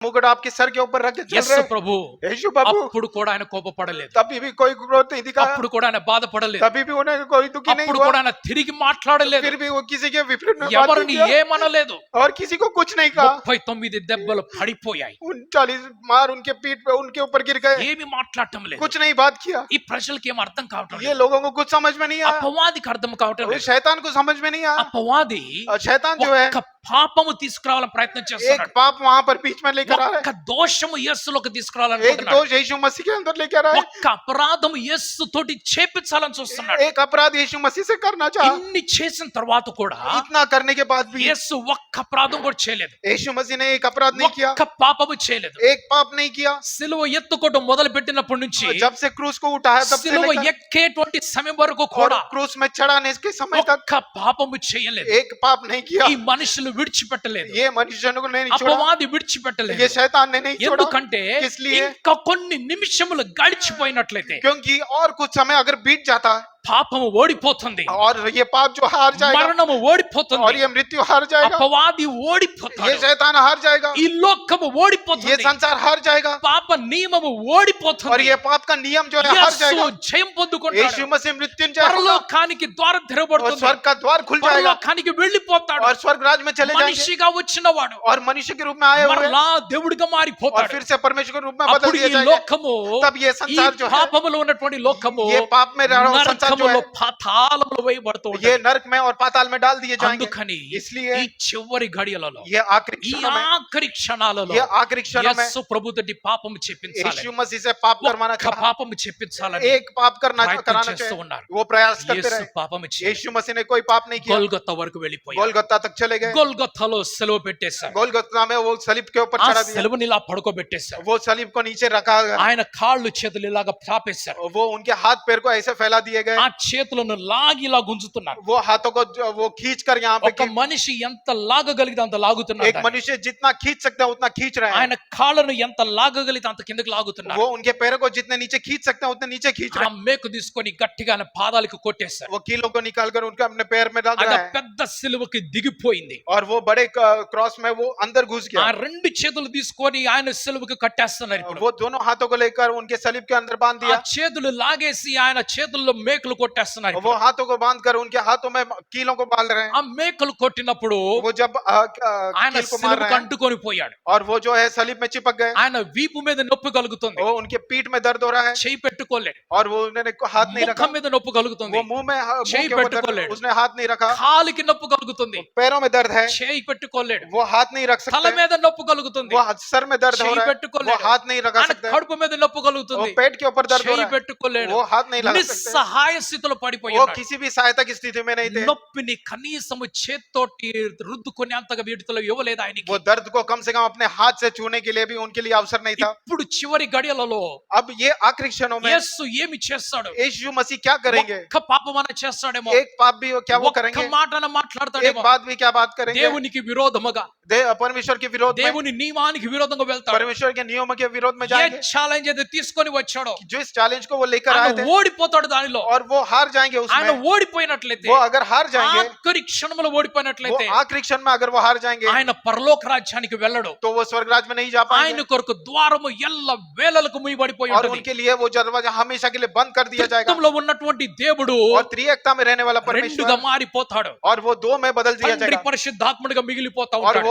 मुकुट आपके सर के ऊपर रख के चल యేసు रहे ప్రభు यीशु बाबू అప్పుడు కూడా ఆయన కోపపడలేదు, तभी भी कोई क्रोध नहीं दिखा అప్పుడు కూడా ఆయన బాధపడలేదు, तभी भी उन्हें कोई दुखी नहीं అప్పుడు हुआ కూడా ఆయన తిరిగి మాట్లాడలేదు, फिर भी वो किसी के विपरीत में बात नहीं ఎవరిని किया ఏమనలేదు. और किसी को कुछ नहीं कहा 39 దెబ్బలు పడిపోయాయి, 39 मार उनके पीठ पे उनके ऊपर गिर गए ఏమి మాట్లాడటం లేదు. कुछ नहीं बात किया ఈ ప్రజలకి ఏం అర్థం కావటం ये లేదు, लोगों को कुछ समझ में नहीं आया అపవాదికి అర్థం కావటం वो లేదు. शैतान को समझ में नहीं आया అపవాది और शैतान जो है ఒక్క పాపము తీసుకురావాలని ప్రయత్నం एक చేస్తున్నాడు, पाप वहां पर बीच में लेकर आ रहा ఒక్క దోషము యేసులోకి है एक తీసుకురావాలనుకుంటున్నాడు, दोष यीशु मसीह के अंदर लेकर आए ఒక్క అపరాధము యేసు తోటి చేపించాలని చూస్తున్నాడు. एक अपराध यीशु मसीह से करना चाहा ఇన్ని చేసిన తర్వాత కూడా इतना करने के बाद भी యేసు ఒక్క అపరాధం కూడా చేయలేదు, यीशु मसीह ने एक अपराध नहीं किया ఒక్క పాపము చేయలేదు. एक पाप नहीं किया సిలువ ఎత్తుకోవడం మొదలు పెట్టినప్పటి నుంచి जब से क्रूस को उठाया तब से సిలువ लेकर ఎక్కేటువంటి సమయం వరకు और కూడా क्रूस में चढ़ाने के समय तक ఒక్క పాపము చేయలేదు. एक पाप नहीं किया ఈ మనుషులు విడిచిపెట్టలేదు, ये मनुष्यों को नहीं छोड़ा అపవాది విడిచిపెట్టలేదు. ये शैतान ने नहीं छोड़ा ఎందుకంటే किस लिए ఇంకా కొన్ని నిమిషములు గడిచిపోయినట్లయితే क्योंकि और कुछ समय अगर बीत जाता పాపము ఓడిపోతుంది, और ये पाप जो हार जाएगा మరణము और ఓడిపోతుంది, ये मृत्यु हार जाएगा అపవాది ये ఓడిపోతాడు, शैतान हार जाएगा ఈ లోకము ये ఓడిపోతుంది, संसार हार जाएगा పాప నియమము और ఓడిపోతుంది, ये पाप का नियम जो है हार యేసు जाएगा జయం పొందుకుంటాడు, यीशु मसीह मृत्युंजय होगा పరలోకానికి ద్వారం और తెరవబడుతుంది, स्वर्ग का द्वार खुल जाएगा పరలోకానికి వెళ్ళిపోతాడు, और स्वर्ग राज में चले जाएंगे మనిషిగా వచ్చినవాడు और मनुष्य के रूप में आए हुए మరలా దేవుడిగా और మారిపోతాడు. फिर से परमेश्वर के रूप में बदल అప్పుడు दिए ఈ जाएंगे లోకము, तब ये ఈ संसार जो है పాపములో ఉన్నటువంటి లోకము ये पाप में रह रहा संसार जो నరకములో है పాతాళములో వేయబడుతూ ये ఉంటుంది. नरक में और पाताल में डाल दिए जाएंगे అందుకని इसलिए ఈ చివరి గడియలలో, ये आखिरी ఈ क्षणों में ఆఖరి క్షణాలలో ये आखिरी क्षणों में యేసు ప్రభుతోటి పాపము చెప్పించాలి, यीशु मसीह से पाप करवाना ఒక్క चाहा పాపము చెప్పించాలని एक पाप करना ప్రయత్నం कराना చేస్తూ चाहिए ఉన్నారు. वो प्रयास करते యేసు रहे పాపము చేయలేదు, यीशु मसीह ने कोई पाप नहीं किया గొల్గొతా వరకు వెళ్ళిపోయాడు, गोलगत्ता तक चले गए గొల్గొతాలో సెలవు పెట్టేశారు, गोलगत्ता में वो सलीब के ऊपर ఆ चढ़ा दिया సెలవుని ఇలా పడుకోబెట్టేశారు, वो सलीब को नीचे रखा गया ఆయన కాళ్ళు చేతులు ఇలాగా చాపేశారు, वो उनके हाथ पैर को ऐसे फैला दिए गए ఆ చేతులను లాగి ఇలా గుంజుతున్నారు. वो हाथों को वो खींच कर यहाँ पे ఒక మనిషి ఎంత లాగగలిగితే అంత एक లాగుతున్నారు, मनुष्य जितना खींच सकता है उतना खींच रहे हैं ఆయన కాళ్ళను ఎంత లాగగలిగితే అంత కిందకి లాగుతున్నారు. वो उनके पैरों को जितने नीचे खींच सकते हैं उतने नीचे खींच ఆ रहे हैं మేకు తీసుకొని గట్టిగా ఆయన పాదాలకు కొట్టేశారు, वो कीलों को निकाल कर उनके अपने पैर में डाल అది रहा है పెద్ద సిలువకి దిగిపోయింది. और वो बड़े क्रॉस में वो अंदर घुस ఆ गया రెండు చేతులు తీసుకొని ఆయన సిలువకి కట్టేస్తున్నారు. ఇప్పుడు वो दोनों हाथों को लेकर उनके सलीब के अंदर बांध ఆ दिया చేతులు లాగేసి ఆయన చేతుల్లో మేకులు కొట్టేస్తున్నారు. वो हाथों को बांध कर उनके हाथों में कीलों को बांध रहे हैं ఆ మేకులు కొట్టినప్పుడు वो जब ఆయన कील को मार సిలువకు रहे हैं అంటుకొని పోయాడు, और वो जो है सलीब में चिपक गए ఆయన వీపు మీద నొప్పి కలుగుతుంది, वो उनके पीठ में दर्द हो रहा है చేయి పెట్టుకోలేడు, और वो उन्होंने हाथ नहीं रखा ముఖం మీద నొప్పి కలుగుతుంది, वो मुंह में मुंह చేయి के ऊपर दर्द పెట్టుకోలేడు, उसने हाथ नहीं रखा కాలికి నొప్పి కలుగుతుంది, पैरों में दर्द है చేయి పెట్టుకోలేడు, वो हाथ नहीं रख తల सकते మీద నొప్పి కలుగుతుంది, वो सर में दर्द हो చేయి रहा है పెట్టుకోలేడు, वो हाथ नहीं रखा ఆయన सकते కడుపు మీద నొప్పి वो కలుగుతుంది, पेट के ऊपर दर्द हो చేయి रहा है పెట్టుకోలేడు, वो हाथ नहीं लगा सकते నిస్సహాయ స్థితిలో పడిపోయి वो ఉన్నాడు. किसी भी सहायता की स्थिति में नहीं थे నొప్పిని కనీసము చేత్తోటి రుద్దుకొని అంతగా వీటిలో ఇవ్వలేదు ఆయనకి. वो दर्द को कम से कम अपने हाथ से छूने के लिए भी उनके लिए अवसर नहीं था ఇప్పుడు చివరి గడియలలో अब ये आखिरी क्षणों में యేసు ఏమి చేస్తాడు? यीशु मसीह क्या करेंगे ఒక్క పాపమన చేస్తాడేమో, एक पाप भी क्या वो ఒక్క करेंगे మాటన एक మాట్లాడతాడేమో, बात भी क्या बात करेंगे దేవునికి విరోధముగా, परमेश्वर के विरोध में దేవుని నియమానికి విరోధంగా వెళ్తాడు. परमेश्वर के नियमों के विरोध में ఏ जाएंगे ఛాలెంజ్ అయితే తీసుకొని వచ్చాడో जो इस चैलेंज को वो लेकर आए ఆయన थे ఓడిపోతాడు దానిలో. और वो हार जाएंगे ఆయన उसमें ఓడిపోయినట్లయితే, वो अगर हार जाएंगे ఆఖరి క్షణంలో वो ఓడిపోయినట్లయితే आखिरी क्षण में अगर वो हार जाएंगे ఆయన పరలోక రాజ్యానికి వెళ్ళడు. तो वो स्वर्ग राज में नहीं जा ఆయన पाएंगे కొరకు ద్వారము ఎల్ల వేళలకు మూయబడిపోయి और ఉంటుంది. उनके लिए वो दरवाजा हमेशा के लिए बंद कर दिया जाएगा త్రిత్వంలో ఉన్నటువంటి దేవుడు और त्रिएकता में रहने वाला రెండుగా परमेश्वर మారిపోతాడు. और वो दो में बदल दिया తండ్రి जाएगा పరిశుద్ధాత్ముడిగా మిగిలిపోతా और ఉంటాడు.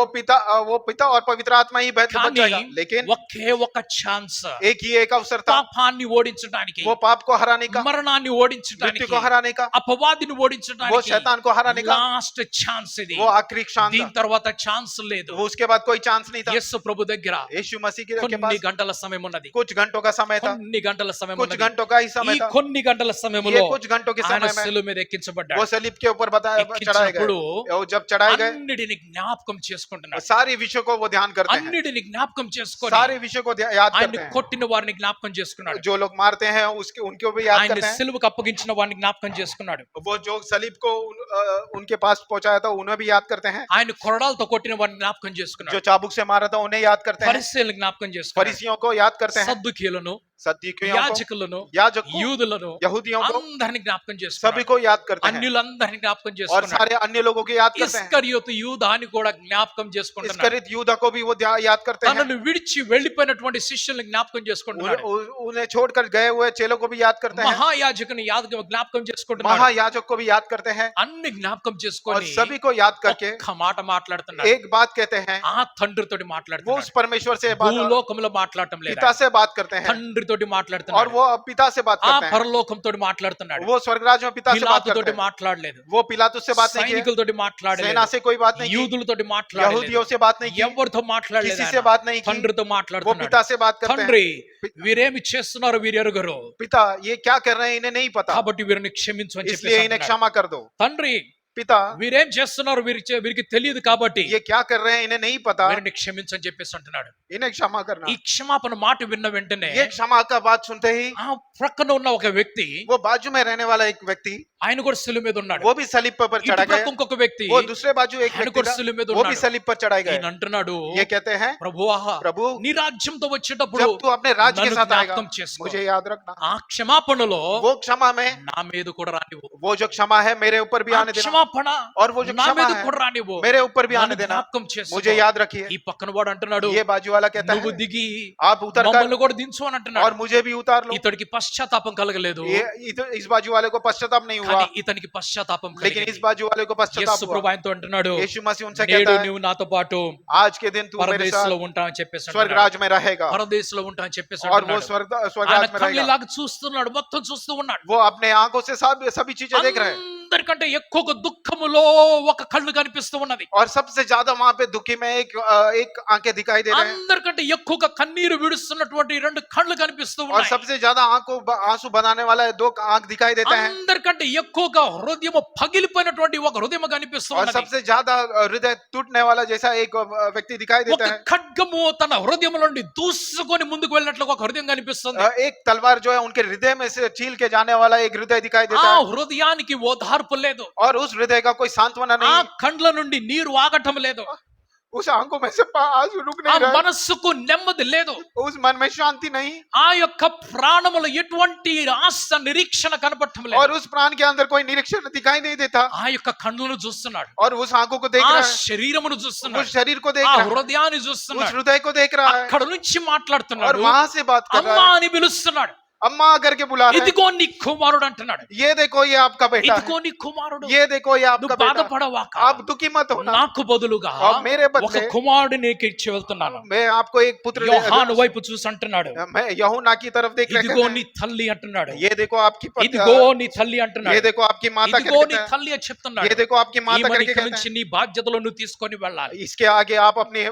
वो पिता और पवित्र आत्मा ही बच కానీ जाएगा लेकिन ఒకే ఒక ఛాన్స్ एक ही एक अवसर था పాపాన్ని ఓడించడానికి, वो पाप को हराने का మరణాన్ని मृत्यु ఓడించడానికి, को हराने का అపవాదిని वो ఓడించడానికి शैतान को हराने का లాస్ట్ ఛాన్స్ ఇది. वो आखिरी क्षण దీని था తర్వాత ఛాన్స్ లేదు. वो उसके बाद कोई चांस नहीं था యేసు ప్రభు దగ్గర यीशु मसीह के కొన్ని पास గంటల సమయం ఉన్నది, कुछ घंटों का समय था కొన్ని గంటల సమయం कुछ ఉన్నది. घंटों का ही ఈ समय था కొన్ని గంటల ये సమయంలో कुछ घंटों के ఆయన समय में శిలువ మీద ఎక్కించబడ్డాడు. वो सलीब के ऊपर बताया चढ़ाए ఎక్కించినప్పుడు गए वो जब चढ़ाए गए అన్నిటిని జ్ఞాపకం చేసుకుంటున్నాడు. सारे विषयों को वो ध्यान करते हैं అన్నిటిని జ్ఞాపకం చేసుకొని सारे विषयों को याद ఆయన करते हैं కొట్టిన వారిని జ్ఞాపకం చేసుకున్నాడు. जो लोग मारते हैं उसके उनको भी याद ఆయన करते हैं సిలువకు అప్పగించిన వారిని జ్ఞాపకం చేసుకున్నాడు. वो जो सलीब को उनके पास पहुंचाया था उन्हें भी याद करते हैं ఆయన కొరడాలతో కొట్టిన వారిని జ్ఞాపకం చేసుకున్నాడు. जो चाबुक से मारा था उन्हें याद करते हैं పరిసయ్యులను జ్ఞాపకం చేసుకున్నాడు. फरीसियों को याद करते हैं సద్దుకీయులను, सद्दुकियों को, యాజకులను याजक को, యూదులను यहूदियों को, అందరిని జ్ఞాపకం सभी చేసుకున్నాడు को याद करते हैं అన్యులందరిని జ్ఞాపకం और చేసుకున్నాడు सारे अन्य लोगों को याद करते हैं। ఇస్కరియోతు యూదాని కూడా జ్ఞాపకం చేసుకుంటున్నాడు इस्करियोत यूदा को भी वो याद करते हैं। తనను విడిచి వెళ్ళిపోయినటువంటి శిష్యుల్ని జ్ఞాపకం చేసుకుంటున్నాడు उन्हें छोड़कर गए हुए चेलों को भी याद करते हैं। మహాయాజకుని జ్ఞాపకం చేసుకుంటున్నాడు महायाजक को भी याद करते हैं అన్ని జ్ఞాపకం और చేసుకొని सभी को याद करके ఒక్క మాట మాట్లాడుతున్నాడు एक बात कहते हैं। ఆ తండ్రితోటి वो उस మాట్లాడుతున్నాడు परमेश्वर से बात, భూలోకంలో మాట్లాడటం లేదు पिता से बात करते हैं తండ్రితోటి और మాట్లాడుతున్నాడు वो पिता से बात ఆ करते हैं। పరలోకంతో మాట్లాడుతున్నాడు वो स्वर्गराज में पिता से बात करते పిలాతుతోటి हैं। మాట్లాడలేదు वो पिलातुस से बात नहीं की, సైనికులతోటి सेना మాట్లాడలేదు से कोई बात नहीं की, యూదులతోటి మాట్లాడలేదు यहूदियों से बात नहीं की, ఎవరితో మాట్లాడలేదు किसी ఆయన. से बात नहीं की, తండ్రితో वो మాట్లాడుతున్నాడు पिता से बात करते हैं। తండ్రి వీరేమి చేస్తున్నారు వీరు ఎరుగరు पिता ये क्या कर रहे हैं इन्हें नहीं पता, కాబట్టి వీరిని క్షమించు అని इसलिए इन्हें చెప్పేసి क्षमा कर दो। తండ్రి पिता వీరేం చేస్తున్నారు వీరికి తెలియదు కాబట్టి ये क्या कर रहे हैं इन्हें नहीं पता, వీరిని క్షమించు అని చెప్పేసి అంటున్నాడు इन्हें क्षमा करना। ఈ క్షమాపణ మాట విన్న వెంటనే ये क्षमा का बात सुनते ही ఆ ప్రక్కన ఉన్న ఒక వ్యక్తి वो बाजू में रहने वाला एक व्यक्ति, ఆయన కూడా సిలువ మీద ఉన్నాడు वो भी सलीब पर ఇటు चढ़ा ప్రక్క गया। ఇంకొక వ్యక్తి वो दूसरे बाजू एक ఆయన व्यक्ति కూడా था, సిలువ మీద वो भी ఉన్నాడు सलीब पर चढ़ाए गए। ఈయన అంటున్నాడు ये कहते हैं ప్రభువా प्रभु నీ రాజ్యంతో వచ్చేటప్పుడు जब तू अपने राज्य के నన్ను साथ आएगा జ్ఞాపకం చేసుకో. मुझे याद रखना। ఆ క్షమాపణలో वो क्षमा में నా మీద కూడా రానివ్వు वो जो क्षमा है मेरे ऊपर भी ఆ आने देना, క్షమాపణ और वो जो నా क्षमा మీద है కూడా రానివ్వు मेरे ऊपर भी आने నన్ను देना, జ్ఞాపకం చేసుకో. मुझे याद रखिए। ఈ పక్కన వాడు అంటున్నాడు ये बाजू वाला कहता నువ్వు है దిగి आप उतर कर మమ్మల్ని కూడా దించు అని और అంటున్నాడు मुझे भी उतार लो। ఇతడికి పశ్చాత్తాపం కలగలేదు ये इस बाजू वाले को पश्चाताप नहीं हुआ, కానీ ఇతనికి పశ్చాత్తాపం लेकिन इस కలిగింది बाजू वाले को पश्चाताप యేసు हुआ। ప్రభు ఆయనతో అంటున్నాడు यीशु मसीह उनसे నేడు कहता है నువ్వు నాతో పాటు आज के दिन तू मेरे పరదేశంలో साथ ఉంటా అని చెప్పేసి स्वर्ग అంటున్నాడు. राज में रहेगा, పరదేశంలో ఉంటా అని చెప్పేసి और वो అంటున్నాడు. स्वर्ग ఆయన राज में रहेगा। కళ్ళలాగా చూస్తున్నాడు మొత్తం చూస్తూ ఉన్నాడు वो अपने आंखों से सभी चीजें देख रहे हैं అందరికంటే ఎక్కువ దుఃఖములో ఒక కళ్ళు కనిపిస్తూ ఉన్నది और सबसे ज्यादा वहां पे दुखी में एक आंखें दिखाई दे रहे हैं అందరికంటే ఎక్కువగా కన్నీరు విడుస్తున్నటువంటి రెండు కళ్ళు కనిపిస్తూ और ఉన్నాయి सबसे ज्यादा आंसू बनाने वाला दो आंख दिखाई देते हैं అందరికంటే ఎక్కువగా హృదయము పగిలిపోయినటువంటి ఒక హృదయం కనిపిస్తూ और ఉన్నది सबसे ज्यादा हृदय टूटने वाला जैसा एक व्यक्ति दिखाई ఒక देता है। ఖడ్గము తన హృదయం నుండి దూసుకొని ముందుకు వెళ్ళినట్లు ఒక హృదయం కనిపిస్తుంది एक तलवार जो है उनके हृदय में से छील के जाने वाला एक हृदय दिखाई ఆ देता है హృదయానికి ఓదార్పు లేదు और उस हृदय का कोई सांत्वना ఆ नहीं, కండ్ల నుండి నీరు ఆగటం లేదు उस आंखों में से आंसू रुक ఆ नहीं रहा, మనస్సుకు నెమ్మది లేదు उस मन में शांति नहीं, ఆ యొక్క ప్రాణములో ఎటువంటి ఆశ నిరీక్షణ కనపడటం లేదు और उस प्राण के अंदर कोई निरीक्षण दिखाई नहीं देता ఆ యొక్క కళ్ళను చూస్తున్నాడు और उस आंखों को देख ఆ रहा है, శరీరమును उस చూస్తున్నాడు शरीर को देख ఆ रहा है, హృదయాన్ని उस చూస్తున్నాడు हृदय को देख रहा है అక్కడ నుంచి और మాట్లాడుతున్నాడు वहां से बात कर అమ్మా रहा है, అని పిలుస్తున్నాడు अम्मा करके बुला रहा है, ఇదిగో నీ కుమారుడు అంటున్నాడు ये देखो ये आपका बेटा ఇదిగో है, నీ కుమారుడు ये देखो ये आपका నువ్వు बेटा, బాధపడవాక आप दुखी मत होना, నాకు బదులుగా और मेरे ఒక बदले కుమారుడిని నీకు ఇచ్చి వెళ్తున్నాను मैं आपको एक पुत्र యోహాను వైపు చూసి అంటున్నాడు मैं यूहन्ना की तरफ देख रहे ఇదిగో हैं, నీ తల్లి అంటున్నాడు ये देखो आपकी ఇదిగో నీ తల్లి ये అంటున్నాడు देखो आपकी माता ఇదిగో నీ करके कहता है, తల్లి అని చెప్తున్నాడు ये देखो आपकी माता ఈమెను करके ఇక్కడి कहता నుంచి నీ బాధ్యతలు నువ్వు తీసుకొని వెళ్ళాలి है। इसके आगे आप अपनी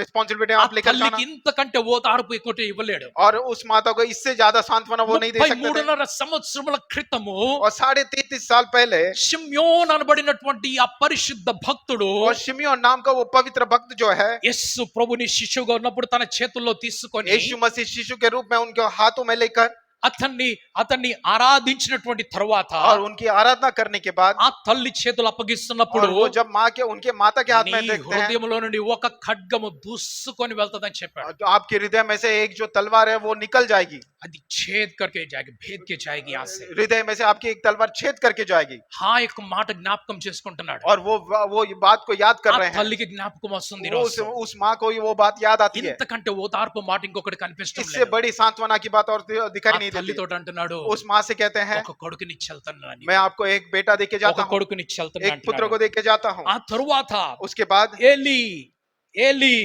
रिस्पॉन्सिबिलिटी ఆ आप लेकर తల్లికి जाना, ఇంతకంటే ఓదార్పు ఇంకోటి ఇవ్వలేడు और उस माता को इससे ज्यादा सांत्वना वो नहीं दे सकते थे। 33.5 సంవత్సరముల క్రితము और 33.5 साल पहले షిమ్యోన్ అనబడినటువంటి ఆ పరిశుద్ధ భక్తుడు और शिमियोन नाम का वो पवित्र भक्त जो है యేసు ప్రభుని శిష్యుగా ఉన్నప్పుడు తన చేతుల్లో తీసుకొని यीशु मसीह शिशु के रूप में उनके हाथों में लेकर అతన్ని ఆరాధించినటువంటి తరువాత और उनकी आराधना करने के बाद ఆ తల్లి చేతులు అప్పగిస్తున్నప్పుడు और वो जब माँ के उनके माता के हाथ నీ में देखते हैं హృదయంలో నుండి ఒక ఖడ్గము దూసుకొని వెళ్తదని చెప్పాడు तो आपके हृदय में से एक जो तलवार है वो निकल जाएगी, అది ఛేద్ करके जाएगी भेद के जाएगी यहाँ से हृदय में से आपकी एक तलवार छेद करके जाएगी। ఆ యొక్క మాట జ్ఞాపకం చేసుకుంటున్నాడు और वो बात को याद कर ఆ रहे हैं, తల్లికి జ్ఞాపకం వస్తుంది ఈ उस రోజు. उस माँ को वो बात याद आती है। ఇంతకంటే ఓదార్పు మాట ఇంకొకటి కనిపిస్తుంది इससे बड़ी सांत्वना की बात और दिखाई नहीं देती। తల్లితో అంటున్నాడు उस माँ से कहते हैं ఒక కొడుకుని ఇచ్చి వెళ్తున్నాను मैं आपको एक बेटा देके ఒక जाता हूँ, కొడుకుని ఇచ్చి एक వెళ్తున్నాను पुत्र को देके जाता हूँ। ఆ తరువాత उसके बाद ఏలి ఏలి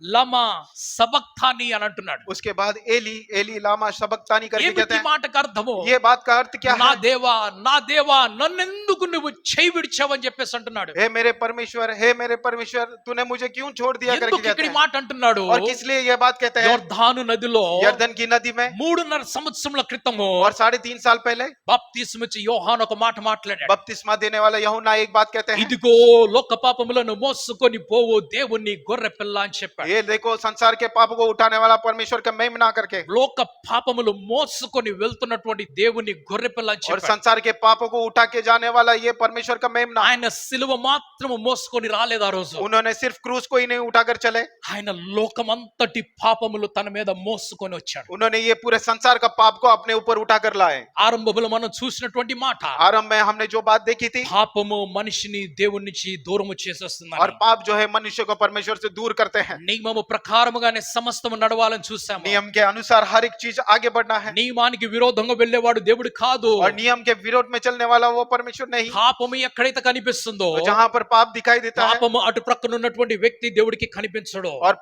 లమా సబక్తాని అని అంటున్నాడు उसके बाद एली एली लामा सबक्तानी करके कहते ఏమిటి हैं। మాటకు అర్థము ये बात का अर्थ क्या నా है? దేవా నన్నెందుకు నువ్వు చేయి విడిచావని చెప్పేసి అంటున్నాడు हे मेरे परमेश्वर तूने मुझे क्यों छोड़ दिया करके ఎందుకు कहते ఇక్కడ ఈ हैं। మాట అంటున్నాడు और किस लिए ये बात कहते हैं? యోర్దాను నదిలో यर्दन की नदी में 3.5 సంవత్సరముల క్రితము और 3.5 साल पहले బాప్తిస్మం ఇచ్చి యోహాను ఒక మాట మాట్లాడాడు बपतिस्मा देने वाला यूहन्ना एक बात कहते हैं, ఇదిగో లోక పాపములను మోసుకొని పోవు దేవుని గొర్రె పిల్ల అని చెప్పాడు ये देखो संसार के पाप को उठाने वाला परमेश्वर का महिमा ना करके లోక పాపములు మోసుకొని వెళ్తున్నటువంటి దేవుని గొర్రెపిల్ల అని और చెప్పాడు. संसार के पापों को उठा के जाने वाला ये परमेश्वर का महिमा। ఆయన సిలువ మాత్రము మోసుకొని రాలేదు ఆ రోజు. उन्होंने सिर्फ क्रूस को ही नहीं उठाकर चले, ఆయన లోకమంతటి పాపములు తన మీద మోసుకొని వచ్చాడు. उन्होंने ये पूरे संसार का पाप को अपने ऊपर उठाकर लाए। ఆరంభంలో మనం చూసినటువంటి మాట, आरंभ में हमने जो बात देखी थी, పాపము మనిషిని దేవుని నుంచి దూరము చేసేస్తుంది. और पाप जो है मनुष्य को परमेश्वर से दूर करते हैं। నియమము ప్రకారముగానే సమస్తము నడవాలని చూసాము. नियम के अनुसार हर एक चीज आगे बढ़ना है, నియమానికి విరోధంగా వెళ్ళేవాడు దేవుడు కాదు. और नियम के विरोध में चलने वाला वो परमेश्वर नहीं। పాపము ఎక్కడైతే కనిపిస్తుందో, जहां पर पाप दिखाई देता है పాపము అటు ప్రక్కన ఉన్నటువంటి వ్యక్తి దేవుడికి కనిపించడు. और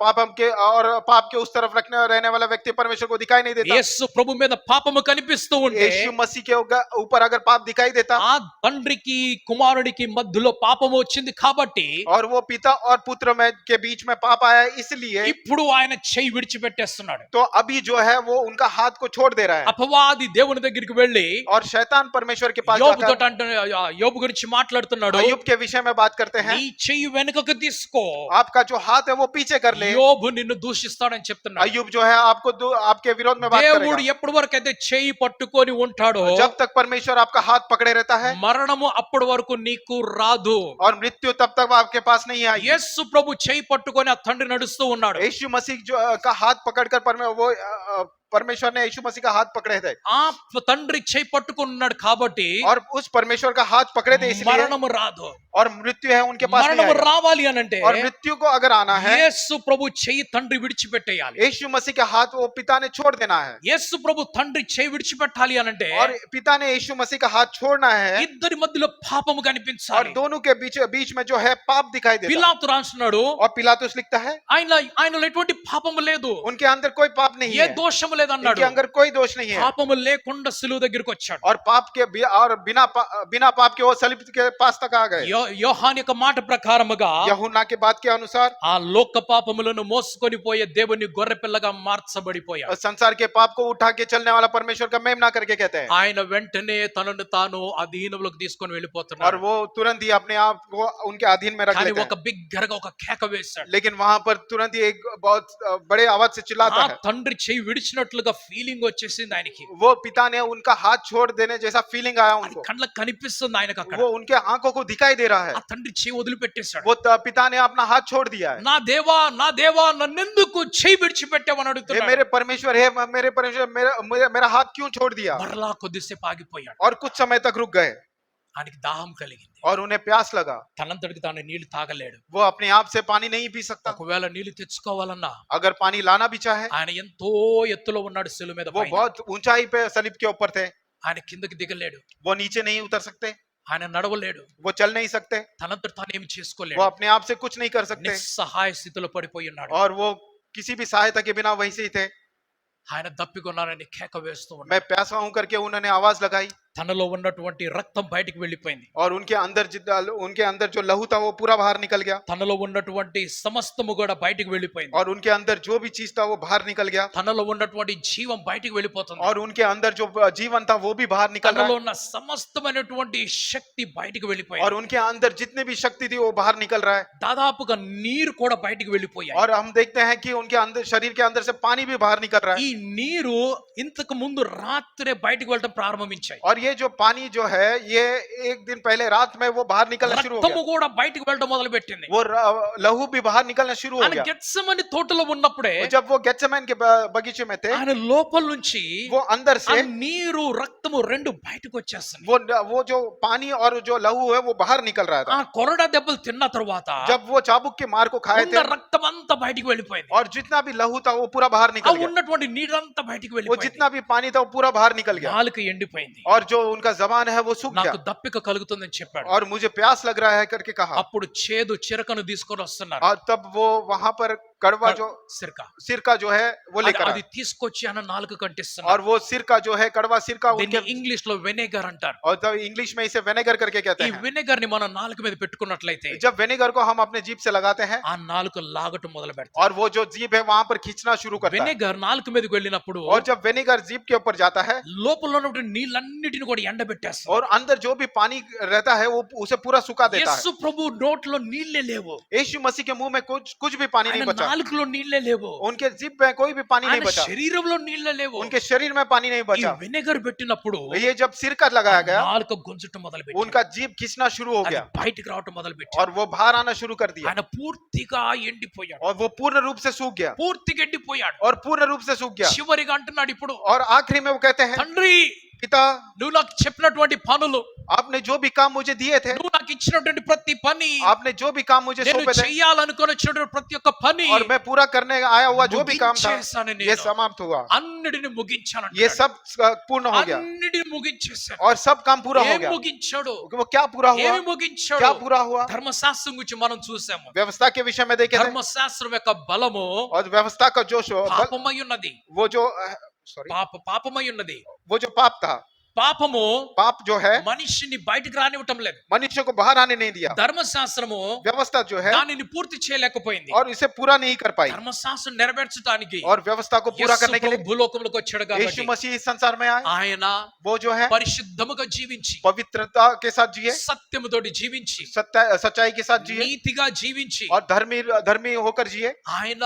पाप के उस तरफ रहने वाला व्यक्ति परमेश्वर को दिखाई नहीं देता। యేసు ప్రభు మీద పాపము కనిపిస్తూ ఉంటే, यीशु मसीह के ऊपर अगर पाप दिखाई देता, ఆ తండ్రికి కుమారుడికి మధ్యలో పాపము వచ్చింది కాబట్టి और वो पिता और पुत्र में के बीच में पाप आया, इसलिए ఇప్పుడు ఆయన చెయ్యి విడిచిపెట్టేస్తున్నాడు. तो अभी जो है वो उनका हाथ को छोड़ दे रहा है। అపవాది దేవుని దగ్గరికి వెళ్ళి और शैतान परमेश्वर के पास యోబు जाकर తోటి యోబు గురించి మాట్లాడుతున్నాడు. अय्यूब के विषय में बात करते हैं, నీ చెయ్యి వెనుకకు తీసుకో, आपका जो हाथ है वो पीछे कर ले। యోబు నిన్ను దూషిస్తాడని చెప్తున్నాడు. अय्यूब जो है आपके विरोध में बात దేవుడు करेगा। ఎప్పటి వరకు అయితే చెయ్యి పట్టుకొని ఉంటాడో, जब तक परमेश्वर आपका हाथ पकड़े रहता है మరణము అప్పటి వరకు నీకు రాదు. और मृत्यु तब तक आपके पास नहीं आई। యేసు ప్రభు చెయ్యి పట్టుకొని ఆ తండ్రి నడుస్తూ ఉన్నాడు. यीशु मसीह जो का हाथ पकड़कर परमेश्वर ने यीशु मसीह का हाथ पकड़े थे, ఆ తండ్రి చెయ్యి పట్టుకున్నాడు కాబట్టి और उस परमेश्वर का हाथ पकड़े थे इसलिए, మరణము రాదు. और मृत्यु है उनके पास नहीं మరణము आएगा। రావాలి అని అంటే और मृत्यु को अगर आना है, యేసు ప్రభు చెయ్యి తండ్రి విడిచిపెట్టేయాలి. यीशु मसीह का हाथ वो पिता ने छोड़ देना है, యేసు ప్రభు తండ్రి చెయ్యి విడిచిపెట్టాలి అని అంటే और पिता ने यीशु मसीह का हाथ छोड़ना है, ఇద్దరి మధ్యలో పాపము और కనిపించాలి. दोनों के बीच में जो है पाप दिखाई देता है। పిలాతు రాస్తున్నాడు, और पिलातुस लिखता है ఆయనలో ఎటువంటి పాపము లేదు, उनके अंदर कोई पाप नहीं ఏ है, దోషము లేదన్నాడు. उनके अंदर कोई दोष नहीं है, పాపము లేకుండా సిలువ దగ్గరికి వచ్చాడు. और बिना पाप के वो सलीब के पास तक आ गए। యోహాను యొక్క మాట ప్రకారముగా यूहन्ना के बात के अनुसार ఆ లోక పాపములను మోసుకొని పోయే దేవుని గొర్రె పిల్లగా మార్చబడిపోయాడు. संसार के पाप को उठा के चलने वाला परमेश्वर का महिमा करके कहते हैं, ఆయన వెంటనే తనను తాను అధీనంలోకి తీసుకొని और వెళ్ళిపోతున్నాడు. वो तुरंत ही अपने आप को उनके अधीन में रख కానీ लेते ఒక हैं। బిగ్గరగా ఒక కేక వేశాడు. लेकिन वहां पर तुरंत ही एक बहुत बड़े आवाज से चिल्लाता ఆ है, తండ్రి చెయ్యి విడిచినట్లుగా ఫీలింగ్ వచ్చేసింది ఆయనకి. वो पिता ने उनका हाथ छोड़ देने जैसा फीलिंग आया అది उनको, కళ్ళకు కనిపిస్తుంది ఆయనకు అక్కడ. वो उनके आंखों को दिखाई दे रहा है। ఆ తండ్రి చెయ్యి వదిలిపెట్టేశాడు. वो पिता ने अपना हाथ छोड़ दिया है। నా దేవా నన్నెందుకు చెయ్యి విడిచిపెట్టావని हे అడుగుతున్నాడు. मेरे परमेश्वर, हे मेरे परमेश्वर, मेरा हाथ क्यों छोड़ दिया? మరలా కొద్దిసేపు ఆగిపోయాడు. और कुछ समय तक रुक गए, ఆయనకి దాహం కలిగింది. और उन्हें प्यास लगा। తనంతటికి తాను నీళ్లు తాగలేడు. वो अपने आप से पानी नहीं पी सकता, ఒకవేళ నీళ్లు తెచ్చుకోవాలన్నా अगर पानी लाना भी चाहे, ఆయన ఎంతో ఎత్తులో ఉన్నాడు సిలువ మీద. वो పైన. बहुत ऊंचाई पे सलीब के ऊपर थे, ఆయన కిందకి దిగలేడు, वो नीचे नहीं उतर सकते, ఆయన నడవలేడు, वो चल नहीं सकते, తనంతట తాను ఏమి वो చేసుకోలేడు. अपने आप से कुछ नहीं कर सकते, నిస్సహాయ స్థితిలో పడిపోయి ఉన్నాడు. और वो किसी भी सहायता के बिना वहीं से ही थे। ఆయన దప్పికొన్నారని కేక వేస్తూ ఉన్నాడు. मैं प्यासा हूं करके उन्होंने आवाज लगाई, తనలో ఉన్నటువంటి రక్తం బయటికి వెళ్ళిపోయింది. और उनके अंदर जो लहू था वो पूरा बाहर निकल गया, తనలో ఉన్నటువంటి సమస్తము కూడా బయటికి వెళ్ళిపోయింది. और उनके अंदर जो भी चीज था वो बाहर निकल गया, తనలో ఉన్నటువంటి జీవం బయటికి వెళ్ళిపోతుంది. और उनके अंदर जो जीवन था वो भी बाहर निकल తనలో रहा है, ఉన్న సమస్తమైనటువంటి శక్తి బయటికి వెళ్ళిపోయింది. और उनके अंदर जितने भी शक्ति थी वो बाहर निकल रहा है। దాదాపుగా నీరు కూడా బయటికి వెళ్ళిపోయాయి. और हम देखते हैं कि उनके अंदर, शरीर के अंदर से पानी भी बाहर निकल रहा है, ఈ నీరు ఇంతకు ముందు రాత్రే బయటికి వెళ్ళడం ప్రారంభించాయి. और ये जो पानी जो है ये एक दिन पहले रात में वो बाहर निकलना शुरू हो రక్తము गया, కూడా బయటికి వెళ్ళడం మొదలు పెట్టింది. वो लहू भी बाहर निकलना शुरू हो ఆయన गया। గెత్సెమని తోటలో ఉన్నప్పుడే जब वो गेत्सेमन के बगीचे में थे, ఆయన లోపల నుంచి वो अंदर ఆ से నీరు రక్తము రెండు బయటకు వచ్చేస్తుంది. वो जो पानी और जो लहू है वो बाहर निकल रहा ఆ था। కొరడా దెబ్బలు తిన్న తర్వాత जब वो चाबुक के मार को खाए ఉన్న थे, రక్తం అంతా బయటికి వెళ్ళిపోయింది. और जितना भी लहू था वो पूरा बाहर ఆ निकल गया, ఉన్నటువంటి నీరంతా బయటికి वो వెళ్ళిపోయింది. जितना भी पानी था वो पूरा बाहर निकल गया, నాలుక ఎండిపోయింది. और जो उनका जबान है वो सूख నాకు गया, దప్పిక కలుగుతుందని చెప్పాడు. और मुझे प्यास लग रहा है करके कहा। అప్పుడు చేదు చిరకను తీసుకొని వస్తున్నారు. और तब वो वहां पर कड़वा जो సిరక सिरका जो है वो लेकर అది आए, తీసుకొచ్చి ఆయన నాలుక కంటిస్తున్నారు. और वो सिरका जो है कड़वा सिरका దీన్ని उनके, ఇంగ్లీష్ లో వెనేగర్ అంటారు. और तब इंग्लिश में इसे वेनेगर करके कहते ఈ हैं। వెనిగర్ ని మనం నాలుక మీద పెట్టుకున్నట్లయితే जब वेनेगर को हम अपने जीभ से लगाते हैं, ఆ నాలుక లాగటం మొదలు పెడతాం. और वो जो जीभ है वहां पर खींचना शुरू करता है, వెనిగర్ నాలుక మీదకి వెళ్ళినప్పుడు और जब वेनेगर जीभ के ऊपर जाता है, లోపల ఉన్నటువంటి నీళ్ళన్నిటిని కూడా ఎండబెట్టేస్తుంది. और अंदर जो भी पानी रहता है वो उसे पूरा सुखा देता है। యేసు ప్రభు నోట్లో నీళ్ళే లేవు. यीशु मसीह के मुंह में कुछ भी पानी नहीं ఆయన बचा, నాలుకలో నీళ్ళే లేవు, उनके जीभ में कोई भी पानी नहीं ఆయన बचा, శరీరంలో నీళ్ళే లేవు. उनके शरीर में पानी नहीं ఈ बचा। వినెగర్ పెట్టినప్పుడు ये जब सिरका लगाया गया, నాలుక గుంజటం మొదలు పెట్టాడు, उनका जीभ खींचना शुरू हो गया బయటికి రావటం మొదలు పెట్టాడు. और वो बाहर आना शुरू कर दिया ఆయన పూర్తిగా ఎండిపోయాడు, और वो पूर्ण रूप से सूख गया పూర్తిగా ఎండిపోయాడు. और पूर्ण रूप से सूख गया। చివరిగా అంటున్నాడు ఇప్పుడు, और आखिरी में वो कहते हैं, తండ్రి पिता నువ్వు నాకు చెప్పినటువంటి పనులు, आपने जो भी काम मुझे दिए थे, నువ్వు నాకు ఇచ్చినటువంటి ప్రతి పని, आपने जो भी काम मुझे నేను सौंपे थे చెయ్యాలనుకుని వచ్చినటువంటి ప్రతి ఒక్క పని और मैं पूरा करने आया हुआ जो भी काम था, ముగించేశాను ये నేను. समाप्त हुआ, అన్నిటిని ముగించాను, ये सब पूर्ण हो गया అన్నిటిని ముగించేశాడు. और सब काम पूरा हो ఏం गया। ముగించాడు, वो क्या पूरा हुआ, ఏమి ముగించాడు? क्या पूरा हुआ? ధర్మశాస్త్రం గురించి మనం చూసాము. व्यवस्था के विषय में देखे थे ధర్మశాస్త్రం యొక్క బలము और వ్యवस्था का जो పాపమై ఉన్నది, वो जो सॉरी పాపమై ఉన్నది. वो जो पाप था, పాపము पाप जो है మనిషిని బయటికి రానివ్వటం లేదు. मनुष्य को बाहर आने नहीं दिया। ధర్మశాస్త్రము व्यवस्था जो है దానిని పూర్తి చేయలేకపోయింది. और इसे पूरा नहीं कर पाई ధర్మశాస్త్రం నెరవేర్చడానికి और व्यवस्था को पूरा యేసు करने के ప్రభు लिए భూలోకంలోకి వచ్చాడు यीशु కాబట్టి मसीह इस संसार में आए। ఆయన वो जो है పరిశుద్ధముగా జీవించి, पवित्रता के साथ जिए, సత్యముతోటి జీవించి, सच्चाई के साथ जिए నీతిగా జీవించి, और धर्मी होकर जिए। ఆయన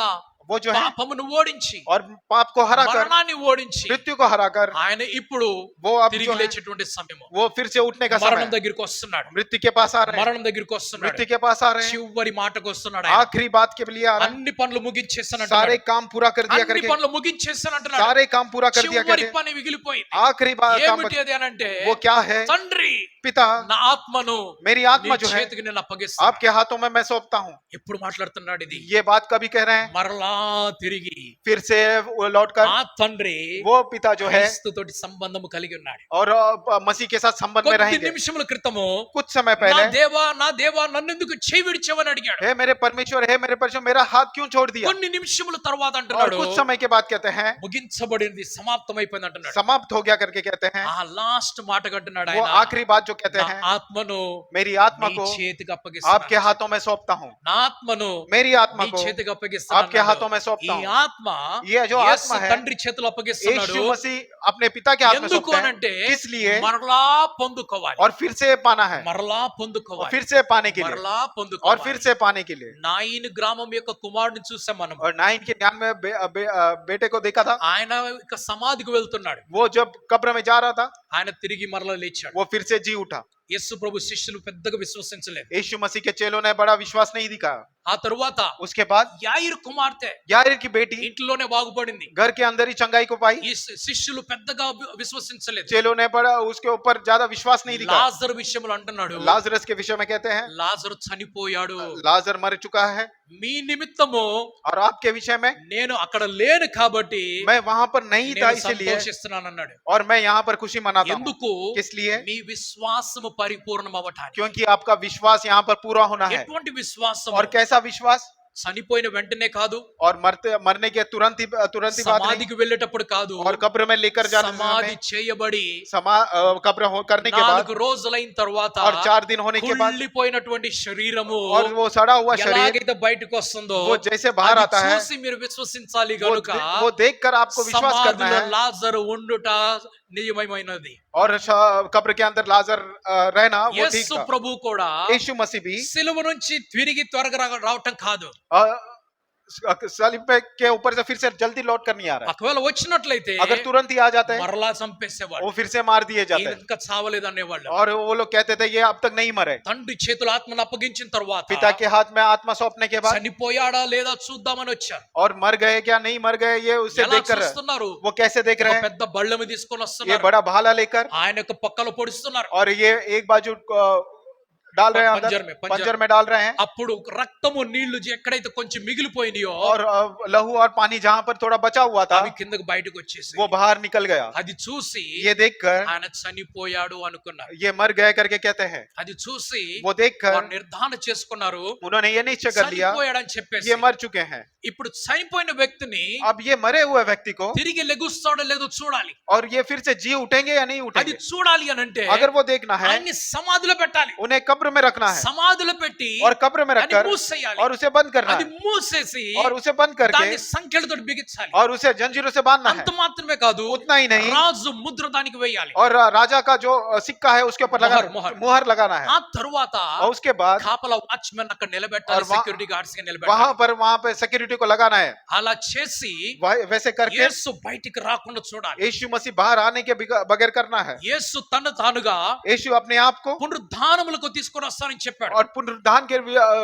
वो जो है పాపమును ఓడించి, और पाप को हराकर, మరణాన్ని ఓడించి, मृत्यु को हराकर, ఆయన ఇప్పుడు वो अब తిరిగి जो है లేచేటువంటి సమయము. वो फिर से उठने का మరణం समय, దగ్గరికి వస్తున్నాడు, मृत्यु के पास आ रहे हैं, మరణం దగ్గరికి వస్తున్నాడు, मृत्यु के पास आ रहे हैं, చివరి మాటకు వస్తున్నాడు. ఆయన आखिरी बात के लिए आ रहे हैं। అన్ని పనులు ముగించేస్తాను, सारे काम पूरा कर दिया అన్ని करके, పనులు ముగించేస్తాను అంటున్నాడు. सारे काम पूरा कर दिया చివరి करके, పని మిగిలిపోయింది. आखिरी बात काम ఏమిటి అది అని అంటే, वो क्या है? తండ్రి पिता, నా ఆత్మను मेरी आत्मा నీ जो है చేతికి నేను అప్పగిస్తాను. आपके हाथों में मैं सौंपता हूँ। ఎప్పుడు మాట్లాడుతున్నాడు ఇది? ये बात कभी कह रहे हैं మరలా తిరిగి फिर से लौटकर, ఆ తండ్రి वो पिता जो है క్రీస్తుతోటి సంబంధము కలిగి ఉన్నాడు. और मसीह के साथ संबंध में కొద్ది रहेंगे। నిమిషముల క్రితము कुछ समय నా पहले, దేవా నా దేవా నన్నెందుకు చేయి విడిచావని అడిగాడు. हे मेरे परमेश्वर मेरा हाथ क्यों छोड़ दिया? కొన్ని నిమిషముల తర్వాత और అంటున్నాడు, कुछ समय के बाद कहते हैं ముగించబడింది, సమాప్తమైపోయింది అంటున్నాడు. समाप्त हो गया करके कहते हैं। ఆ లాస్ట్ మాట అంటున్నాడు वो ఆయన, आखिरी बात जो कहते నా हैं, ఆత్మను मेरी आत्मा నీ को చేతికి आपके అప్పగిస్తున్నాను. हाथों में सौंपता हूँ, నా ఆత్మను मेरी आत्मा నీ को చేతికి అప్పగిస్తున్నాను आपके అన్నాడు. हाथों में सौंपता ఈ हूँ। ఆత్మ ये जो యేసు आत्मा है, తండ్రి చేతిలో అప్పగిస్తున్నాడు. यीशु मसीह अपने पिता के हाथ में ఎందుకు सौंपते అనంటే हैं, इसलिए మరలా పొందుకోవాలి, और फिर से पाना है, మరలా और పొందుకోవాలి, फिर से पाने के लिए, మరలా और పొందుకోవాలి. फिर से पाने के लिए। నాయిన్ గ్రామం యొక్క కుమారుడిని చూసాం మనం. और नाइन के ज्ञान में बेटे को देखा था, ఆయన ఇక సమాధికి వెళ్తున్నాడు. वो जब कब्र में जा रहा था, ఆయన తిరిగి మరలా లేచాడు. वो फिर से जी उठा। యేసు ప్రభు శిష్యులు పెద్దగా విశ్వసించలేదు. यीशु मसीह के चेलों ने बड़ा विश्वास नहीं दिखाया। ఆ తరువాత उसके बाद యాయిరు కుమార్తె याईर की बेटी ఇంట్లోనే బాగుపడింది. घर के अंदर ही चंगाई को पाई। ఈ శిష్యులు పెద్దగా విశ్వసించలేదు. चेलों ने बड़ा उसके ऊपर ज्यादा विश्वास नहीं दिखाया। లాజరు విషయంలో అంటున్నాడు, लाजरस के विषय में कहते हैं, లాజరు చనిపోయాడు, लाजर मर चुका है। మీ నిమిత్తము और आपके विषय में, నేను అక్కడ లేను కాబట్టి मैं वहां पर नहीं था నేను इसलिए, సంతోషిస్తున్నాను అన్నాడు. और मैं यहाँ पर खुशी मनाता हूँ। ఎందుకు? किस लिए? మీ విశ్వాసము పరిపూర్ణం అవ్వటానికి. क्योंकि आपका विश्वास यहाँ पर पूरा होना है। ఎటువంటి విశ్వాసం? और कैसा विश्वास? చనిపోయిన వెంటనే కాదు, और मरने के तुरंत ही बात नहीं, సమాధికి వెళ్ళేటప్పుడు కాదు, और कब्र में लेकर जाने సమాధి చేయబడి कब्र करने के बाद 4 రోజులైన తర్వాత और 4 दिन होने के बाद, కుళ్ళిపోయినటువంటి శరీరము और वो सड़ा हुआ शरीर ఎలాగైతే బయటకు వస్తుందో वो जैसे बाहर అది आता है, చూసి మీరు విశ్వసించాలి वो గనుక वो देखकर आपको विश्वास करना సమాధిలో है। లాజరు ఉండుట నియమమైనది. और कब्र के अंदर लाजर रहना वो ठीक యేసు था। ప్రభు కూడా यीशु मसीह भी సిలువ నుంచి తిరిగి త్వరగా రావటం కాదు. सलीब के ऊपर से फिर से जल्दी लौट कर नहीं आ रहा है। ఒకవేళ వచ్చినట్లయితే अगर तुरंत ही आ जाता है, మరలా చంపేసేవాడు, वो फिर से मार दिए जाते हैं। ఇంకా చావలేదు అనేవాళ్ళు. और वो लोग कहते थे ये अब तक नहीं मरे। తండ్రి చేతుల ఆత్మను అప్పగించిన తర్వాత पिता के हाथ में आत्मा सौंपने के बाद, చనిపోయాడా లేదా చూద్దామని వచ్చారు. और मर गए क्या नहीं मर गए ये उससे ఎలా देख कर, చూస్తున్నారు? वो कैसे देख रहे ఒక हैं? పెద్ద బళ్ళము తీసుకొని ये వస్తున్నారు, बड़ा भाला लेकर, ఆయన యొక్క పక్కలో పొడుస్తున్నారు, और ये एक बाजू डाल रहे हैं अंदर, पंजर में डाल रहे हैं। అప్పుడు రక్తము నీళ్లు ఎక్కడైతే కొంచెం మిగిలిపోయినాయో और लहू और पानी जहां पर थोड़ा बचा हुआ था అవి కిందకు బయటకు వచ్చేసి वो बाहर निकल गया। అది చూసి ये देखकर ఆయన చనిపోయాడు అనుకున్నారు. ये मर गए करके कहते हैं। అది చూసి वो देखकर వారు నిర్ధారణ చేసుకున్నారు, उन्होंने ये निश्चय कर लिया చనిపోయాడని చెప్పేసి. ये मर चुके हैं। ఇప్పుడు చనిపోయిన వ్యక్తిని अब ये मरे हुए व्यक्ति को, తిరిగి లెగుస్తాడో లేదో చూడాలి. और ये फिर से जी उठेंगे या नहीं అది उठेंगे, చూడాలి అని అంటే अगर वो देखना है, ఆయన్ని సమాధిలో పెట్టాలి. उन्हें कब्र कब्र में रखना है సమాధిలో పెట్టి और कब्र में దాన్ని रखकर మూసేయాలి. और उसे बंद करना అది है మూసేసి और उसे बंद करके దాన్ని సంఖ్యలతో బిగించాలి. और उसे जंजीरों से बांधना है. అంత మాత్రమే కాదు, उतना ही नहीं రాజు ముద్ర దానికి వేయాలి. और राजा का जो सिक्का है उसके ऊपर लगा मुहर. मुहर लगाना है. ఆ తరువాత और उसके बाद కాపలా వాచ్మెన్ అక్కడ నిలబెట్టాలి, और वहाँ- సెక్యూరిటీ గార్డ్స్ గా నిలబెట్టాలి. वहां पे सिक्योरिटी को लगाना है. అలా చేసి वैसे करके యేసు బయటికి రాకుండా చూడాలి. यीशु मसीह बाहर आने के बगैर करना है. యేసు తన తానుగా यीशु अपने आप को పునరుద్ధానములకు తీసుకొని వస్తానని చెప్పాడు. और पुनरुत्थान के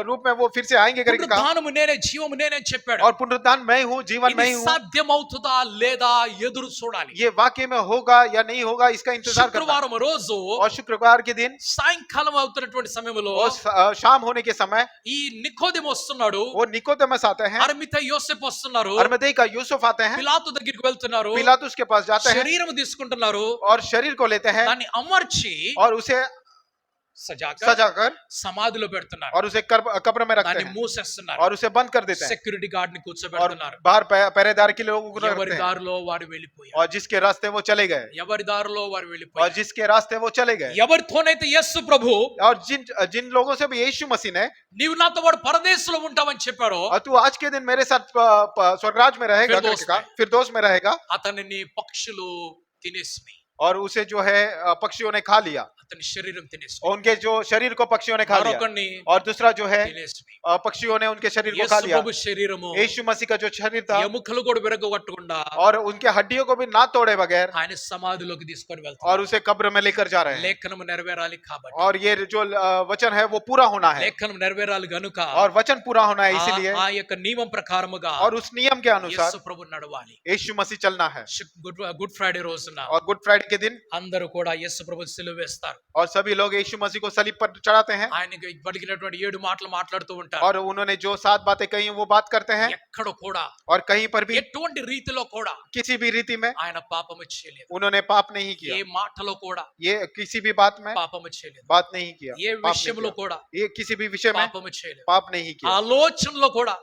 रूप में वो फिर से आएंगे करके कहा. పునరుద్ధానము నేనే, జీవము నేనే అని చెప్పాడు. और पुनरुत्थान मैं हूँ, जीवन मैं ఇది हूँ. సాధ్యమవుతుందా లేదా ఎదురు చూడాలి. ये वाकई में होगा या नहीं होगा इसका इंतजार करना है. శుక్రవారం రోజు और शुक्रवार के दिन సాయంకాలం అవుతున్నటువంటి సమయంలో और शाम होने के समय ఈ నికోదేము వస్తున్నాడు, वो निकोदेमस आते हैं. అర్మిత యోసేపు వస్తున్నారు, अरमदई का यूसुफ आते हैं. పిలాతు దగ్గరికి వెళ్తున్నారు, पिलातुस के पास जाते हैं శరీరం తీసుకుంటున్నారు, और शरीर को लेते हैं దాన్ని అమర్చి और उसे सजाकर సమాధిలో పెడుతున్నారు. और उसे कब्र में रखते దాన్ని हैं మూసేస్తున్నారు. और उसे बंद कर देते हैं సెక్యూరిటీ గార్డ్ ని और కూర్చోబెడుతున్నారు. बाहर पहरेदार के लोगों को ఎవరి रखते हैं దారిలో వారు వెళ్ళిపోయారు. और जिसके रास्ते वो चले गए ఎవరి దారిలో వారు और వెళ్ళిపోయారు. जिसके रास्ते वो चले गए. ఎవరితోనైతే యేసు ప్రభు और जिन लोगों से भी यीशु मसीह ने నీవు నాతో వాడు పరదేశంలో ఉంటావని చెప్పాడో, और तू आज के दिन मेरे साथ स्वर्गराज में रहेगा फिरदौस करके कहा, फिरदौस में रहेगा. అతనిని పక్షులు తినేసినాయి. और उसे जो है पक्षियों ने खा लिया అతని శరీరం తినేసినాయి. और उनके जो शरीर को पक्षियों ने खा लिया. మరొకరిని और दूसरा जो है తినేసినాయి. पक्षियों ने उनके शरीर को खा యేసు लिया. ప్రభు శరీరము यीशु मसीह का जो शरीर था ఎముకలు కూడా విరగొట్టకుండా और उनके हड्डियों को भी ना तोड़े बगैर ఆయన సమాధిలోకి తీసుకొని और వెళ్తారు. उसे कब्र में लेकर जा रहे हैं. లేఖనం నెరవేరాలి కాబట్టి, और ये जो वचन है वो पूरा होना है లేఖనం నెరవేరాలి గనుక और वचन पूरा होना है इसीलिए ఆ యొక్క నియమం ప్రకారముగా और उस नियम के अनुसार యేసు ప్రభు నడవాలి. यीशु मसीह चलना है. గుడ్ ఫ్రైడే రోజున और गुड फ्राइडे के दिन అందరూ కూడా యేసు ప్రభు సిలువ వేస్తారు. और सभी लोग यीशु मसीह को सलीब पर चढ़ाते हैं ఆయనకి పలికినటువంటి 7 మాటలు మాట్లాడుతూ ఉంటారు. और उन्होंने जो 7 बातें कही वो बात करते हैं ఎక్కడ కూడా और कहीं पर भी ఎటువంటి రీతిలో కూడా किसी भी रीति में ఆయన పాపము చేయలేదు. उन्होंने पाप नहीं किया. ఏ మాటలో కూడా ये किसी भी बात में పాపము చేయలేదు. बात नहीं किया. ఏ पाप नहीं విషయంలో किया. కూడా ये किसी भी विषय में పాపము చేయలేదు. पाप नहीं किया. ఆలోచనలో కూడా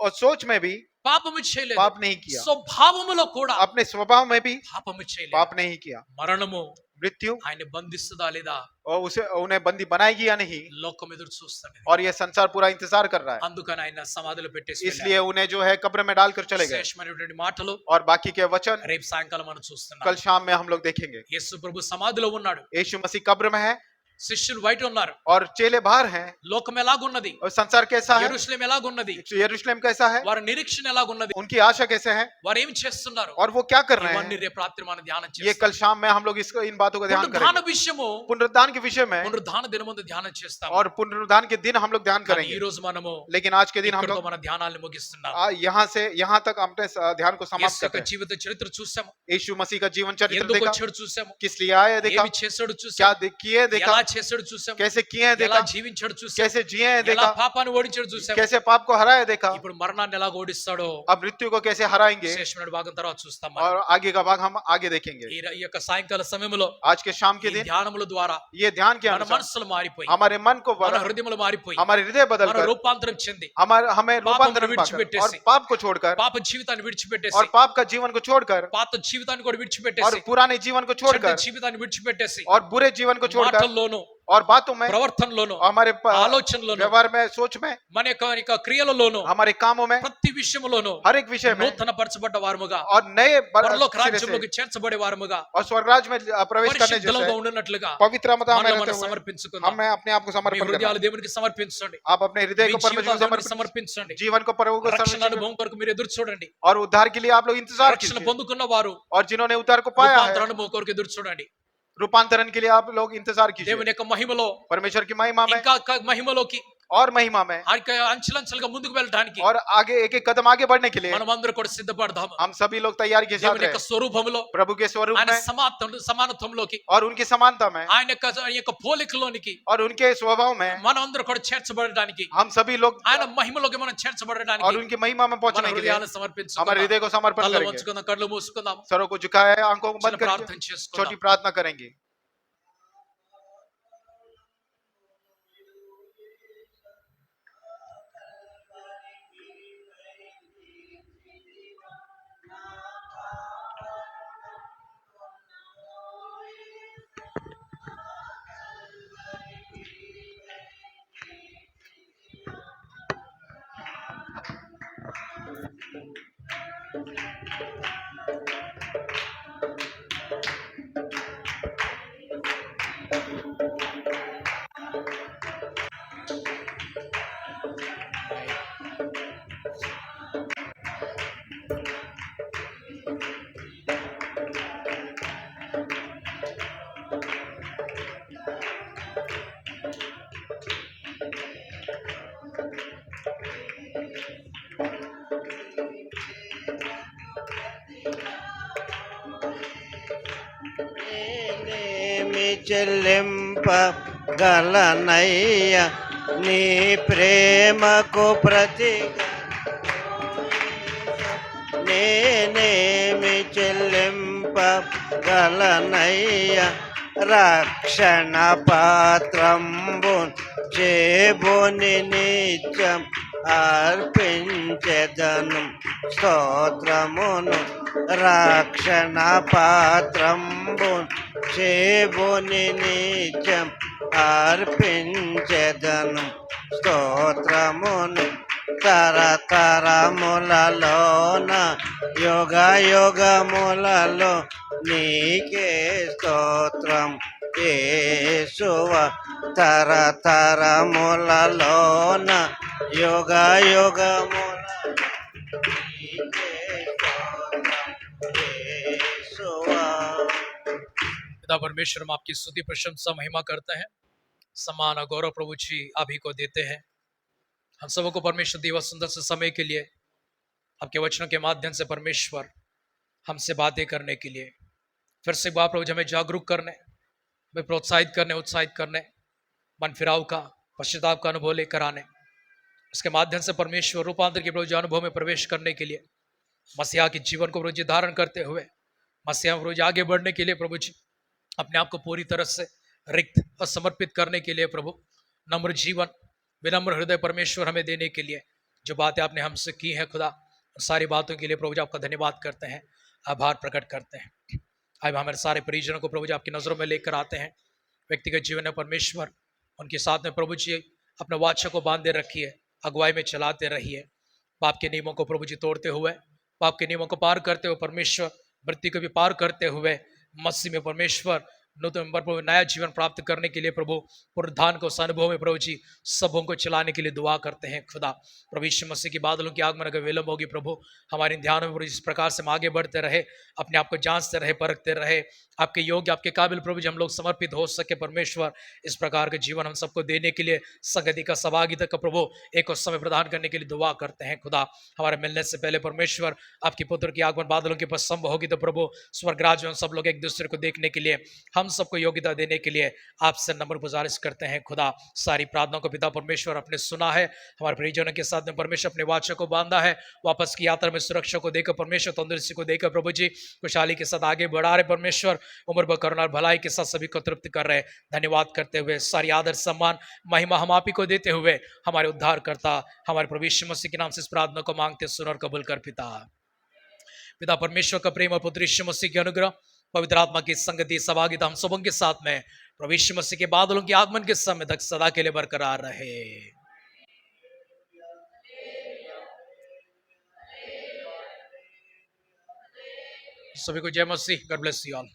और सोच में भी పాపము చేయలేదు. पाप नहीं किया. స్వభావములో కూడా अपने स्वभाव में भी పాపము చేయలేదు. पाप नहीं किया. మరణము मृत्यु ఆయన బంధిస్తుందా లేదా और उसे उन्हें बंदी बनाएगी या नहीं లోకం ఎదురు చూస్తుంది. और ये संसार पूरा इंतजार कर रहा है. అందుకని ఆయన సమాధిలో పెట్టేసి इसलिए उन्हें जो है कब्र में डालकर चले गए. శ్రేష్టమైనటువంటి మాటలు और बाकी के वचन రేపు సాయంకాలం మనం చూస్తున్నాం. कल शाम में हम लोग देखेंगे. యేసు ప్రభు సమాధిలో ఉన్నాడు, यीशु मसीह कब्र में है శిష్యులు బయట ఉన్నారు. और चेले बाहर हैं. లోకం ఎలాగున్నది, और संसार कैसा है, యెరూషలేం ఎలాగున్నది, यरूशलेम कैसा है, వారి నిరీక్షణ ఎలాగున్నది, उनकी आशा कैसे है వారు ఏం చేస్తున్నారు, और वो क्या कर रहे ఇవన్నీ हैं. రేపు రాత్రి మనం ధ్యానం ये చేస్తాం. कल शाम में हम लोग इसको इन बातों का ध्यान పునరుద్ధాన करेंगे. విషయము पुनरुत्थान के विषय में పునరుద్ధాన దినమందు ధ్యానం చేస్తాం. और पुनरुत्थान के दिन हम लोग ध्यान కానీ ఈ करेंगे. రోజు మనము लेकिन आज के दिन हम ఇక్కడితో लोग మన ధ్యానాన్ని ముగిస్తున్నాం. यहाँ से यहाँ तक अपने ध्यान को समाप्त యేసు करते యొక్క हैं. జీవిత చరిత్ర చూసాము, यीशु मसीह का जीवन चरित्र ఎందుకు देखा, వచ్చాడు చూసాము, किस लिए आए देखा, ఏమి చేశాడు क्या చూసాము, किए देखा, ఎలా చేశాడు చూసాము, कैसे किए हैं ఎలా देखा, జీవించాడు చూసాము, कैसे जिए हैं ఎలా देखा, పాపాన్ని ఓడించాడు చూసాము. कैसे पाप को हराया देखा, ఇప్పుడు మరణాన్ని ఎలా ఓడిస్తాడో अब मृत्यु को कैसे हराएंगे శేషమైన భాగం తర్వాత చూస్తాం. और आगे का भाग हम आगे देखेंगे. ఈ యొక్క సాయంకాల సమయంలో आज के शाम के ఈ दिन ధ్యానముల ద్వారా ये ध्यान के మన अनुसार మనసులు మారిపోయి, हमारे मन को మన హృదయములు మారిపోయి, हमारे हृदय మన बदलकर రూపాంతరం చెంది हमें रूपांतरण पाकर और पाप को छोड़कर పాప జీవితాన్ని విడిచిపెట్టేసి, और पाप का जीवन को छोड़कर పాత జీవితాన్ని కూడా और విడిచిపెట్టేసి, पुराने जीवन को చెడ్డ छोड़कर జీవితాన్ని విడిచిపెట్టేసి, और बुरे जीवन को छोड़कर మాటల్లోనూ और बातों में ప్రవర్తనలోను हमारे ఆలోచనలోను व्यवहार में सोच में మన యొక్క క్రియలలోను हमारे कामों में ప్రతి విషయములోను हर एक विषय में నూతన పరచబడ్డ వారముగా, और नए పరలోక सिरे से రాజ్యంలోకి చేర్చబడే వారముగా, और स्वर्गराज में प्रवेश करने పరిశుద్ధులుగా जैसे ఉండునట్లుగా पवित्रता में మనల్ని रहते మనం हुए సమర్పించుకుందాం. हमें अपने आप को మీ समर्पण करना. హృదయాలు దేవునికి సమర్పించండి, आप अपने हृदय మీ को परमेश्वर को జీవితాన్ని దేవునికి समर्पित సమర్పించండి. जीवन को प्रभु को రక్షణ समर्पित అనుభవం కొరకు మీరు ఎదురు చూడండి. और उद्धार के लिए आप लोग इंतजार రక్షణ कीजिए. పొందుకున్న వారు और जिन्होंने उद्धार को पाया రూపాంతర है అనుభవం కొరకు ఎదురు చూడండి. रूपांतरण के लिए आप लोग इंतजार कीजिए. దేవుని యొక్క మహిమలో परमेश्वर की महिमा में ఇంకా మహిమలోకి और महिमा में ఆ యొక్క అంచెలంచెలుగా ముందుకు వెళ్ళడానికి और आगे एक एक कदम आगे बढ़ने के लिए మనం అందరూ కూడా సిద్ధపడదాము. हम सभी लोग तैयारी के साथ దేవుని रहे. యొక్క స్వరూపములో, प्रभु के स्वरूप ఆయన में సమానత్వంలోకి, और उनकी समानता में ఆయన యొక్క పోలికలోనికి और उनके स्वभाव में మనం అందరూ కూడా చేర్చబడడానికి, हम सभी लोग ఆయన మహిమలోకి మనం और చేర్చబడడానికి उनकी महिमा में మన पहुंचने के लिए హృదయాలను हमारे సమర్పించుకుందాం. हृदय को समर्पण కళ్ళు करेंगे. వంచుకుందాం, కళ్ళు మూసుకుందాం, सरों को झुकाए, आंखों को చిన్న बंद करके ప్రార్థన చేసుకుందాం. छोटी प्रार्थना करेंगे. నేనేమి చెల్లింపగలనయ్యా నీ ప్రేమకు ప్రతిగా నేనేమి చెల్లింపగలనయ్యా రక్షణ పాత్రంబు చేబుని నిత్యం అర్పించెదను స్తోత్రమును రక్షణ పాత్రంబు చేబుని నిత్యం అర్పించెదను స్తోత్రమును తరతరములలోన యుగ యుగములలో నీకే స్తోత్రం యేసువ తరతరములలోన యుగ యుగముల నీకే స్తోత్రం యేసువా। पिता परमेश्वर, हम आपकी स्तुति प्रशंसा महिमा करते हैं। सम्मान और गौरव प्रभु जी आप ही को देते हैं। हम सबको परमेश्वर दिवस सुंदर से समय के लिए आपके वचनों के माध्यम से परमेश्वर हमसे बातें करने के लिए फिर से बाप प्रभु जी हमें जागरूक करने, हमें प्रोत्साहित करने, उत्साहित करने, मन फिराव का, पश्चाताप का अनुभव लेकर आने, इसके माध्यम से परमेश्वर रूपांतर के प्रभु जी अनुभव में प्रवेश करने के लिए मसीहा के जीवन को प्रभु जी धारण करते हुए मसीहा प्रभु जी आगे बढ़ने के लिए प्रभु जी अपने आप को पूरी तरह से रिक्त और समर्पित करने के लिए प्रभु नम्र जीवन, विनम्र हृदय परमेश्वर हमें देने के लिए जो बातें आपने हमसे की हैं खुदा, उन सारी बातों के लिए प्रभु जी आपका धन्यवाद करते हैं, आभार प्रकट करते हैं। अब हमारे सारे परिजनों को प्रभु जी आपकी नज़रों में लेकर आते हैं। व्यक्तिगत जीवन में परमेश्वर उनके साथ में प्रभु जी अपने वाचा को बांधे रखिए, अगुवाई में चलाते रहिए, पाप के नियमों को प्रभु जी तोड़ते हुए, पाप के नियमों को पार करते हुए परमेश्वर मृत्यु को भी पार करते हुए मसीह में परमेश्वर नूतन प्रभु नया जीवन प्राप्त करने के लिए प्रभु पुनरुत्थान को उस अनुभव में प्रभु जी सबों को चलाने के लिए दुआ करते हैं खुदा। प्रभु यीशु मसीह की बादलों की आगमन अगर विलंब होगी प्रभु, हमारे ध्यान में इस प्रकार से हम आगे बढ़ते रहे, अपने आप को जांचते रहे, परखते रहे, आपके योग्य आपके काबिल प्रभु जी हम लोग समर्पित हो सके परमेश्वर। इस प्रकार का जीवन हम सबको देने के लिए संगति का सहभागिता का प्रभु एक और समय प्रदान करने के लिए दुआ करते हैं खुदा। हमारे मिलने से पहले परमेश्वर आपके पुत्र की आगमन बादलों के ऊपर संभव होगी तो प्रभु स्वर्ग राज्य में सब लोग एक दूसरे को देखने के लिए हम सबको योग्यता देने के लिए आपसे नम्र गुजारिश करते हैं खुदा। सारी प्रार्थना को पिता परमेश्वर अपने सुना है, हमारे परिजनों के साथ में परमेश्वर अपने वाचा को बांधा है, वापस की यात्रा में सुरक्षा को देकर परमेश्वर तंदुरुस्ती को देकर प्रभु जी खुशहाली के साथ आगे बढ़ा रहे परमेश्वर, उम्र ब करुणा और भलाई के साथ सभी को तृप्त कर रहे। धन्यवाद करते हुए सारी आदर सम्मान महिमा हम आप ही को देते हुए हमारे उद्धार करता हमारे प्रभु यीशु मसीह के नाम से इस प्रार्थना को मांगते सुन और कबूल कर पिता परमेश्वर का प्रेम और पुत्र यीशु मसीह की अनुग्रह, पवित्र आत्मा की संगति सहभागिता हम सबों के साथ में प्रभु यीशु मसीह के बादलों के आगमन के समय तक सदा के लिए बरकरार रहे। सभी को जय मसीह। God bless you all.